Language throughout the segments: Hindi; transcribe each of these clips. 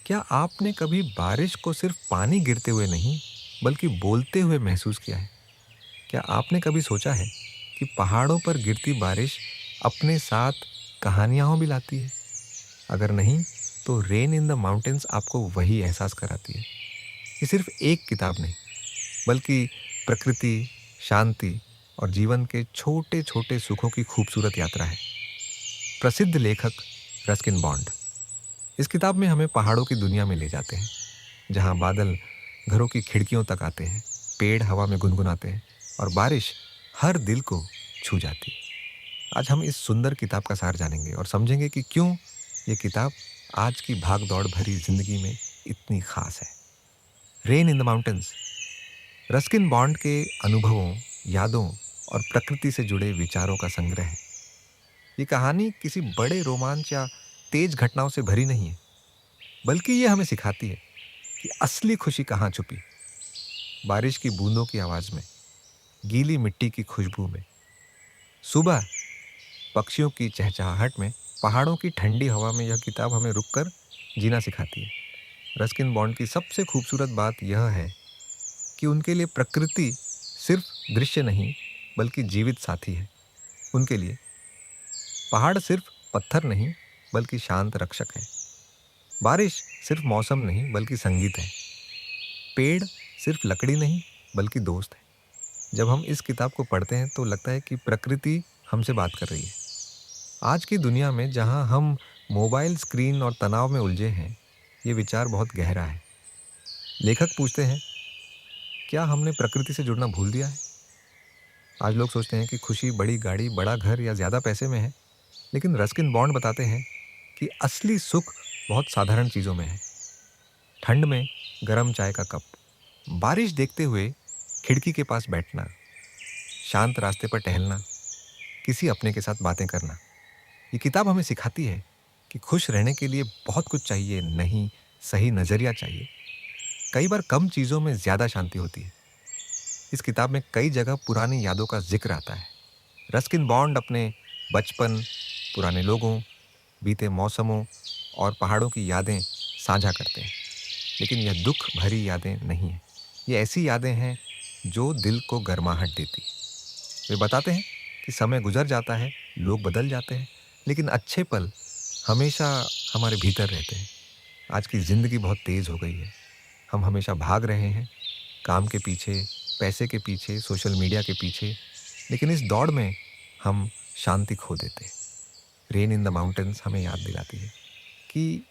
क्या आपने कभी बारिश को सिर्फ पानी गिरते हुए नहीं, बल्कि बोलते हुए महसूस किया है? क्या आपने कभी सोचा है कि पहाड़ों पर गिरती बारिश अपने साथ कहानियाँ भी लाती है? अगर नहीं, तो रेन इन द माउंटेन्स आपको वही एहसास कराती है। ये सिर्फ एक किताब नहीं, बल्कि प्रकृति, शांति और जीवन के छोटे-छोटे सुखों की खूबसूरत यात्रा है। प्रसिद्ध लेखक रस्किन बॉन्ड इस किताब में हमें पहाड़ों की दुनिया में ले जाते हैं, जहाँ बादल घरों की खिड़कियों तक आते हैं, पेड़ हवा में गुनगुनाते हैं और बारिश हर दिल को छू जाती है। आज हम इस सुंदर किताब का सार जानेंगे और समझेंगे कि क्यों ये किताब आज की भाग-दौड़ भरी जिंदगी में इतनी खास है। Rain in the mountains Ruskin bond के अनुभवों, यादों और प्रकृति से जुड़े विचारों का संग्रह है। ये कहानी किसी बड़े रोमांच या तेज घटनाओं से भरी नहीं है, बल्कि ये हमें सिखाती है कि असली खुशी कहाँ छुपी। बारिश की बूंदों की आवाज में, गीली मिट्टी की खुशबू में, सुबह पक्षियों की चहचहाहट में, पहाड़ों की ठंडी हवा में यह किताब हमें रुककर जीना सिखाती है। रस्किन बॉन्ड की सबसे खूबसूरत बात यह है कि उनके लिए प्रकृति सिर्फ दृश्य नहीं, बल्कि जीवित साथी है। उनके लिए पहाड़ सिर्फ पत्थर नहीं, बल्कि शांत रक्षक है। बारिश सिर्फ मौसम नहीं, बल्कि संगीत है। पेड़ सिर्फ लकड़ी नहीं, बल्कि दोस्त है। जब हम इस किताब को पढ़ते हैं तो लगता है कि प्रकृति हमसे बात कर रही है। आज की दुनिया में जहां हम मोबाइल स्क्रीन और तनाव में उलझे हैं, ये विचार बहुत गहरा है। लेखक पूछते हैं, क्या हमने प्रकृति से जुड़ना भूल दिया है? आज लोग सोचते हैं कि खुशी बड़ी गाड़ी, बड़ा घर या ज्यादा पैसे में है, लेकिन रस्किन बॉन्ड बताते हैं कि असली सुख बहुत साधारण चीजों में है। ठंड में गर्म चाय का कप, बारिश देखते हुए खिड़की के पास बैठना, शांत रास्ते पर टहलना, किसी अपने के साथ बातें करना। ये किताब हमें सिखाती है कि खुश रहने के लिए बहुत कुछ चाहिए नहीं, सही नजरिया चाहिए। कई बार कम चीजों में ज्यादा शांति होती है। इस किताब में कई जगह पुरानी यादों का जिक्र आता है। रस्किन बॉन्ड अपने बचपन, पुराने लोगों, बीते मौसमों और पहाड़ों की यादें साझा करते हैं। लेकिन यह दुख भरी यादें नहीं हैं। ये ऐसी यादें हैं जो दिल को गर्माहट देती है। वे बताते हैं कि समय गुजर जाता है, लोग बदल जाते हैं, लेकिन अच्छे पल हमेशा हमारे भीतर रहते हैं। आज की ज़िंदगी बहुत तेज़ हो गई है। हम हमेशा भाग रहे हैं, काम के पीछे, पैसे के पीछे, सोशल मीडिया के पीछे, लेकिन इस दौड़ में हम शांति खो देते हैं। रेन इन द माउंटेन्स हमें याद दिलाती है कि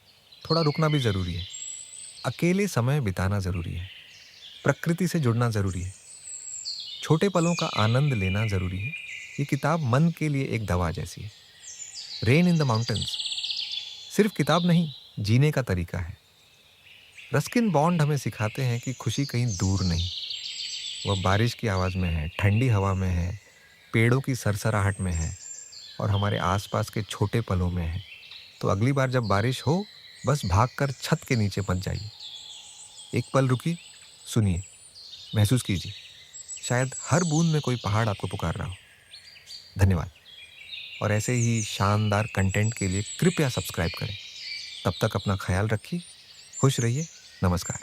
थोड़ा रुकना भी ज़रूरी है, अकेले समय बिताना ज़रूरी है, प्रकृति से जुड़ना ज़रूरी है, छोटे पलों का आनंद लेना ज़रूरी है। ये किताब मन के लिए एक दवा जैसी है। रेन इन द माउंटेन्स सिर्फ किताब नहीं, जीने का तरीका है। रस्किन बॉन्ड हमें सिखाते हैं कि खुशी कहीं दूर नहीं, वह बारिश की आवाज़ में है, ठंडी हवा में है, पेड़ों की सरसराहट में है और हमारे आसपास के छोटे पलों में है। तो अगली बार जब बारिश हो, बस भागकर छत के नीचे मत जाइए। एक पल रुकिए, सुनिए, महसूस कीजिए। शायद हर बूंद में कोई पहाड़ आपको पुकार रहा हो। धन्यवाद। और ऐसे ही शानदार कंटेंट के लिए कृपया सब्सक्राइब करें। तब तक अपना ख्याल रखिए, खुश रहिए। नमस्कार।